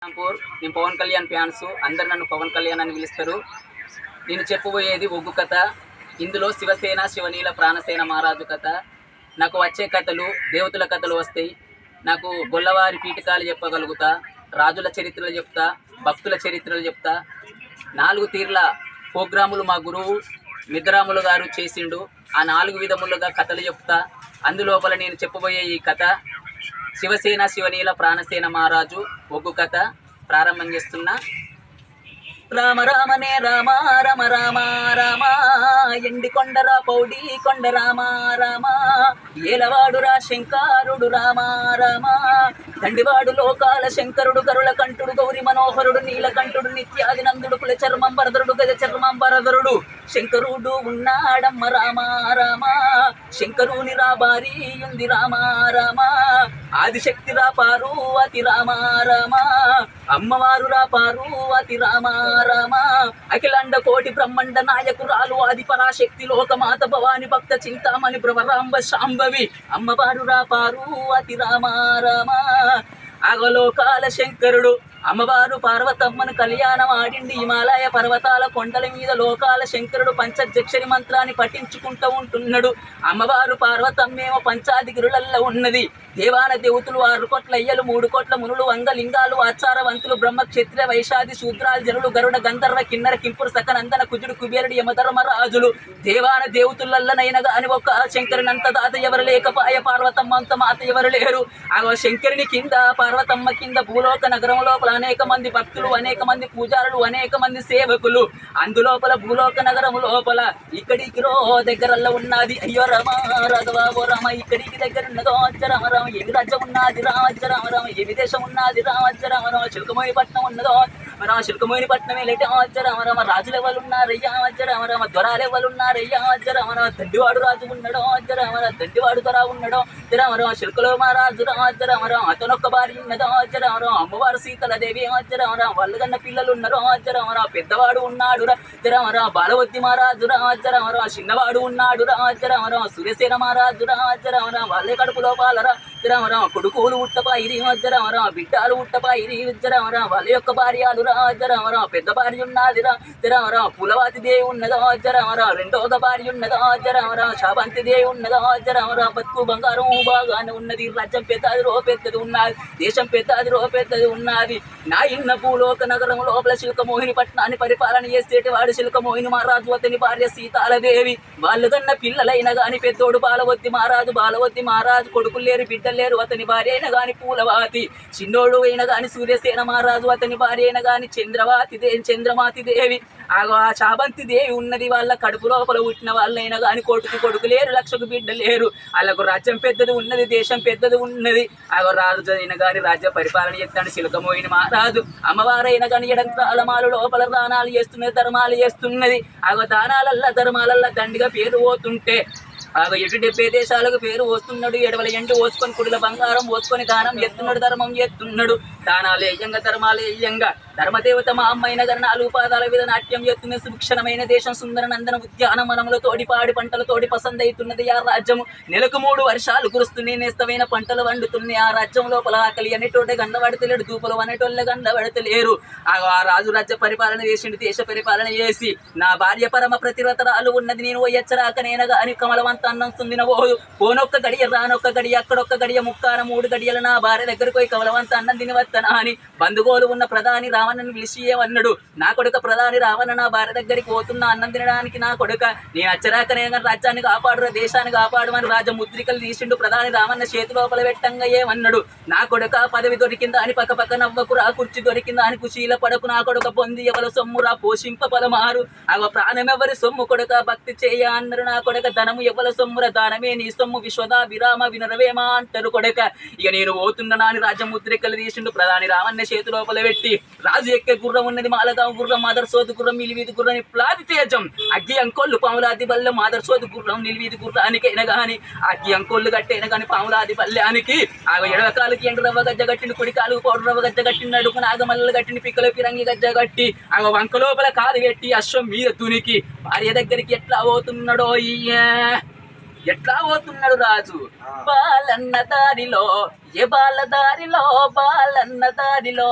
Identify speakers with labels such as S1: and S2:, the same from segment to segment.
S1: శ్రీరాంపూర్. నేను పవన్ కళ్యాణ్ ఫ్యాన్స్, అందరు నన్ను పవన్ కళ్యాణ్ అని పిలుస్తారు. నేను చెప్పబోయేది ఒగ్గు కథ. ఇందులో శివసేన, శివనీల, ప్రాణసేన మహారాజు కథ. నాకు వచ్చే కథలు దేవతల కథలు వస్తాయి. నాకు గొల్లవారి పీఠకాలు చెప్పగలుగుతా, రాజుల చరిత్రలు చెప్తా, భక్తుల చరిత్రలు చెప్తా. 4 తీర్ల ప్రోగ్రాములు మా గురువు మిద్రాములు గారు చేసిండు. ఆ 4 విధములుగా కథలు చెప్తా. అందులోపల నేను చెప్పబోయే ఈ కథ శివసేన, శివనీల, ప్రాణసేన మహారాజు ఒగ్గు కథ ప్రారంభం చేస్తున్నా. రామ రామనే రామ రామ రామ రామ, ఎండి కొండరా పౌడి కొండ రామ రామ, ఏలవాడురా శంకరుడు రామ రామ, దండివాడు లోకాల శంకరుడు, గరుల కంఠుడు, గౌరి మనోహరుడు, నీలకంఠుడు, నిత్యాది నందుడు, కుల చర్మంబరధరుడు, గజ చర్మంబరధరుడు, శంకరుడు ఉన్నాడమ్మ రామ రామ, శంకరుని రాబారి ఉంది రామ రామ, ఆదిశక్తి రా పార్వతి రామ రామ, అమ్మవారు రా పార్వతి రామ రామ, అఖిలాండ కోటి బ్రహ్మాండ నాయకురాలు ఆది పరాశక్తి లోకమాత భవాని భక్త చింతామణి భ్రవరాంబ శాంభవి అమ్మవారు రా పార్వతి రామ రామ, అగలోకాల శంకరుడు అమ్మవారు పార్వతమ్మను కళ్యాణం ఆడిండి. హిమాలయ పర్వతాల కొండల మీద లోకాల శంకరుడు పంచజక్షరి మంత్రాన్ని పఠించుకుంటూ ఉంటున్నాడు. అమ్మవారు పార్వతమ్మేమో పంచాదిగిరులల్లో ఉన్నది. దేవాన దేవతలు 6 కోట్ల అయ్యలు, 3 కోట్ల మునులు, వంగలింగాలు, ఆచారవంతులు, బ్రహ్మ క్షత్రియ వైశాది శూద్రాలు, జనులు, గరుడ గంధర్వ కిన్నర కింపురు సకనందన కుజుడు కుబేరుడు యమధర్మరాజులు. దేవాన దేవతలల్లనైనా గాని ఒక శంకరునంత దాత ఎవరు లేకపాయ, పార్వతమ్మ అంత మాత ఎవరు లేరు. ఆ శంకరుని కింద పార్వతమ్మ కింద భూలోక నగరం లోపల అనేక మంది భక్తులు, అనేక మంది పూజారులు, అనేక మంది సేవకులు. అందులోపల భూలోక నగరం లోపల ఇక్కడికి దగ్గరల్లో ఉన్నది అయ్యో రమ రాఘవ ఓ రమ, ఇక్కడికి దగ్గర ఉన్నదో రామ రామ, ఏమి రాజ్యం ఉన్నది రాజ రామ రామ, ఏమి దేశం ఉన్నది రాజ రామ రామ, చిలకమోయి పట్నం ఉన్నదో రామ, చిలకమోయిని పట్నం లేట రామ రామ, రాజులు ఎవరు ఉన్నారయ్యా రామ రామ, దొరాలు ఎవరు ఉన్నారయ్యా రామ రామ, దండివాడు రాజు ఉన్నాడో రామ రామ, దండివాడు దొర ఉన్నాడో రామ రామ, చిలకలో మహారాజు రాజ రామ రామ, అతనొక్క భార్య ఉన్నదో రామ రామ, అమ్మవారు సీతల దేవి రామ రామ, వాళ్ళు కన్న పిల్లలు ఉన్నారు రామ రామ, పెద్దవాడు ఉన్నాడు రామ రామ, బాలవతి మహారాజు రామ రామ, చిన్నవాడు ఉన్నాడు రామ రామ, సూర్యసేన మహారాజు రామ రామ, వాళ్ళే కడుపు లోపాల రామ రామ, కొడుకులు ఉట్టపాయిరి రామ రామ, బిడ్డలు ఉట్టపాయిరి రామ రామ, వాళ్ళ యొక్క భార్యలు రామ రామ, పెద్ద భార్య ఉన్నది రామ రామ, పులవాతి దేవి ఉన్నదో రామ రామ, రెండోద భార్య ఉన్నదో రామ రామ, శాబంతి దేవి ఉన్నదో రామ రామ, బతుకు బంగారం బాగానే ఉన్నది. రాజ్యం పెద్దది రో పెద్దది ఉన్నది, దేశం పెద్దది రో పెద్దది ఉన్నది. నా ఇన్న భూలోక నగరం లోపల శిల్కమోహిని పట్నాన్ని పరిపాలన చేసేటి వాడు శిల్కమోహిని మహారాజు, అతని భార్య సీతాలదేవి. వాళ్ళు కన్నా పిల్లలైనా గాని పెద్దోడు బాలవతి మహారాజు, బాలవతి మహారాజు కొడుకులు లేరు, బిడ్డలు లేరు, అతని భార్య అయినా గాని పూలవాతి. చిన్నోడు అయినా గాని సూర్యసేన మహారాజు, అతని భార్య అయినా గాని చంద్రమాతి దేవి. ఆ శాబంతి దేవి ఉన్నది. వాళ్ళ కడుపు లోపల పుట్టిన వాళ్ళైనా కానీ కొడుకు లేరు, 1,00,000 బిడ్డలు లేరు. వాళ్ళకు రాజ్యం పెద్దది ఉన్నది, దేశం పెద్దది ఉన్నది. రాజు అయినా కానీ రాజ్య పరిపాలన చేస్తాడు శిల్కమోయిన మహారాజు. అమ్మవారైనా కానీ ఎడంకాలమాలు లోపల దానాలు చేస్తున్నది, ధర్మాలు చేస్తున్నది. దానాలల్లా ధర్మాలల్లా దండిగా పేరు పోతుంటే ఎటు 70 దేశాలకు పేరు వస్తున్నాడు. ఎడవల ఎండు ఓసుకొని కుడిల బంగారం ఓసుకొని దానం ఎత్తున్నాడు, ధర్మం ఎత్తున్నాడు. దానాలు ఎయ్యంగా ధర్మాలు ఎయ్యంగా ధర్మదేవత మా అమ్మైన గారి 4 పాదాల మీద నాట్యం చేస్తున్న సుభిక్షణమైన దేశం, సుందర నందన ఉద్యానవనములతోటి పాడి పంటలతోటి పసందవుతున్నది ఆ రాజ్యము. నెలకు 3 వర్షాలు కురుస్తున్నాయి, నేస్తమైన పంటలు వండుతున్నాయి. ఆ రాజ్యం లోపల ఆకలి అనేటోటే గండబడతలేడు, దూపలు అనేటోళ్ళ గండబడతలేరు. ఆ రాజు రాజ్య పరిపాలన చేసిండు, దేశ పరిపాలన చేసి నా భార్య పరమ ప్రతివ్రతరాలు ఉన్నది. నేను ఎచ్చరాకనైనా గాని కమలవంత అన్నం తినబోదు. పోనొక్క గడియ రానొక్క గడియ, అక్కడొక్క గడియ ముక్కాన 3 గడియలు నా భార్య దగ్గరకు పోయి కమలవంత అన్నం తినవత్తనా అని బంధుగోలు ఉన్న ప్రధాని రావణను పిలిచి ఏమన్నాడు, నా కొడుక ప్రధాని రావణ నా భార్య దగ్గరికి పోతున్నా అన్నం తినడానికి. నా కొడుక నేను అచ్చరాకనే రాజ్యాన్ని కాపాడురా, దేశాన్ని కాపాడమని రాజముద్రికలు తీసిండు. ప్రధాని రావణ చేతి లోపల పెట్టంగా ఏమన్నాడు, నా కొడుక పదవి దొరికిందా అని పక్క నవ్వకురా, కుర్చీ దొరికిందా అని కుశీల పడకు. నా కొడుక పొంది ఎవల సొమ్మురా, పోషింప పలమారు. ప్రాణమెవరి సొమ్ము కొడుక, భక్తి చేయ అన్నారు. నా కొడుక ధనము ఎవల సొమ్ముర, దానమే నీ సొమ్ము, విశ్వదా విరామ వినరవేమా అంటారు కొడుక. ఇక నేను పోతున్నా అని రాజముద్రికలు తీసిండు. ప్రధాని రావణ చేతి లోపల పెట్టి రాజు ఎక్కే గుర్రం ఉన్నది, మాలగాం గుర్రం, మాదర్సోదు గుర్రం, నిలివీధి గుర్రం, ప్లాది తేజం, అగ్గి అంకోళ్ళు పాములాది బల్లె, మాదర్సోదు గుర్రం నిలివీధి గుర్రానికైనా గాని అగ్గి అంకోళ్ళు గట్టైనా గాని పాములాది బల్లెనికి. ఎడవకాలకి ఎండు రవ్వ గజ్జ గట్టిండు, కుడి కాలుకు పౌడు రవ్వ గజ్జ గట్టిండు, అడుగు నాగమల్లలు గట్టిండు, పిక్కలో పిరంగి గజ్జ గట్టి వంక లోపల కాలు పెట్టి అశ్వం మీద తునికి భార్య దగ్గరికి ఎట్లా పోతున్నాడో ఎట్లా పోతున్నాడు రాజు. బాలన్న దారిలో ఏ బాల దారిలో బాలన్న దారిలో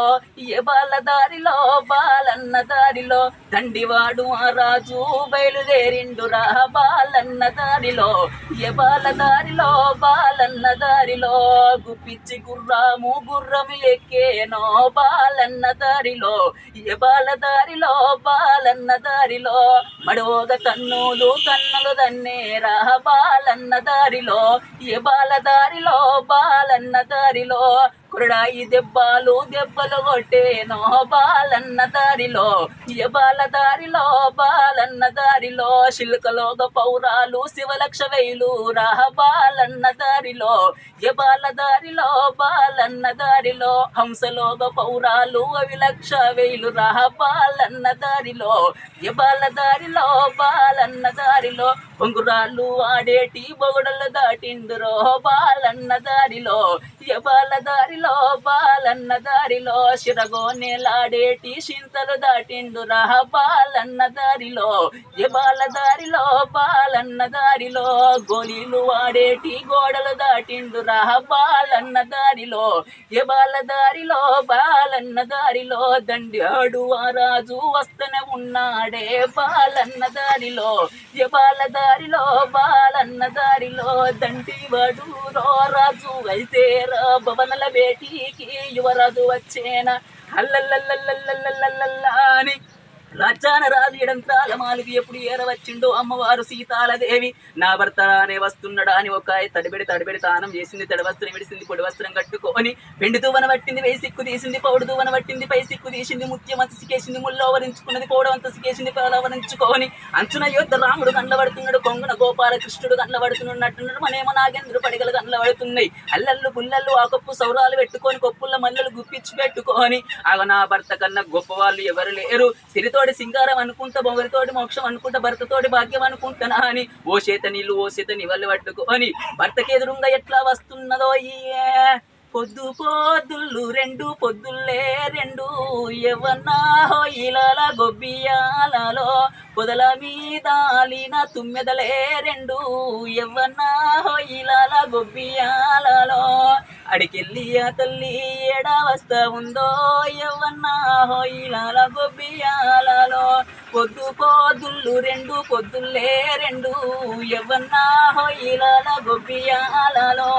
S1: ఏ బాల దారిలో బాలన్న దారిలో దండివాడు ఆ రాజు బయలుదేరిండురా బాలన్న దారిలో ఏ బాల దారిలో బాలన్న దారిలో గుప్పిచ్చి గుర్రము ఎక్కేనో బాలన్న దారిలో ఏ బాల దారిలో బాలన్న దారిలో మడోగ తన్నులు దన్నేరా బాలన్న దారిలో ఏ బాల దారిలో బాలన్న దారిలో కురడాయి దెబ్బలు కొట్టేనో బాలన్న దారిలో ఏ బాల దారిలో బాలన్న దారిలో శిల్కలోగ పౌరాలు శివలక్ష వేలు రా బాలన్న దారిలో ఏ బాల దారిలో బాలన్న దారిలో హంసలోగ పౌరాలు అవి లక్ష వేలు రా బాలన్న దారిలో ఏ బాల దారిలో బాలన్న దారిలో పొంగురాళ్ళు ఆడేటి బొగడలు దాటిండురో బాలన్న దారిలో ఏ బాల దారిలో బాలన్న దారిలో శిరగోనెలాడేటి చింతలు దాటిండురా బాలన్న దారిలో ఏ బాల దారిలో బాలన్న దారిలో గోలీలు వాడేటి గోడలు దాటిండురా బాలన్న దారిలో ఏ బాల దారిలో బాలన్న దారిలో దండాడు ఆ రాజు వస్తనే ఉన్నాడే బాలన్న దారిలో ఏ బాల దారిలో బాలన్న దారిలో దండివాడు రాజు అయితే రా భవనల బేటీకి యువరాజు వచ్చేనా అల్లల్లల్లల్లల్లల్లల్లా అని రాజ్యాన రాజు ఎడంతాల మాలికి ఎప్పుడు ఏరవచ్చిండో అమ్మవారు సీతాలదేవి నా భర్త అనే వస్తున్నాడా అని ఒక తడిబెడి తానం చేసింది, తడి వస్త్రం విడిసింది, పొడి వస్త్రం కట్టుకొని పెండి దువ్వన పట్టింది, వేయి సిక్కు తీసింది, పౌడు దువ్వన పట్టింది, పై సిక్కు తీసింది, ముత్యమంత సికేసింది, ముళ్ళోవరించుకున్నది, పౌడవంత సికేసింది, పేలవరించుకొని అంచున యోధ రాముడు కండ్లబడుతున్నాడు, కొంగున గోపాలకృష్ణుడు కండ్లబడుతున్నట్టున్నాడు, మనేమో నాగేంద్రుడు పడిగలు కండ్లబడుతున్నాయి. అల్లళ్ళు పుల్లళ్ళు ఆ కొప్పు సౌరాలు పెట్టుకొని కొప్పుల మల్లెలు గుప్పిచ్చి పెట్టుకొని ఆగ నా భర్త కన్నా గొప్పవాళ్ళు ఎవరు లేరు, సిరితోడి సింగారం అనుకుంటా, బొగరితోటి మోక్షం అనుకుంటా, భర్తతోటి భాగ్యం అనుకుంటానా అని ఓ చేత నివళ్ళు పట్టుకొని భర్తకి ఎదురుగా ఎట్లా వస్తున్నదో పొద్దుళ్ళు రెండు పొద్దుల్లే రెండు ఎవన్నా హోయిలాల గొబ్బియాలలో పొదల మీద లీన తుమ్మెదలే రెండు ఎవన్నా హోయిలాల గొబ్బియాలలో అడికెళ్ళి ఆ తల్లి ఏడా వస్తా ఉందో ఎవన్నా హోయిలాల గొబ్బియాలలో పొద్దుళ్ళు రెండు పొద్దుల్లే రెండు ఎవన్నా హోయిలాల గొబ్బియాలలో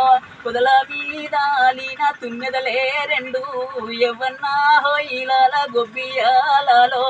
S1: పొదల మీద లీన తుమ్మెదలే రెండు ఎవన్నా హోయిలాల గొబ్బియాలలో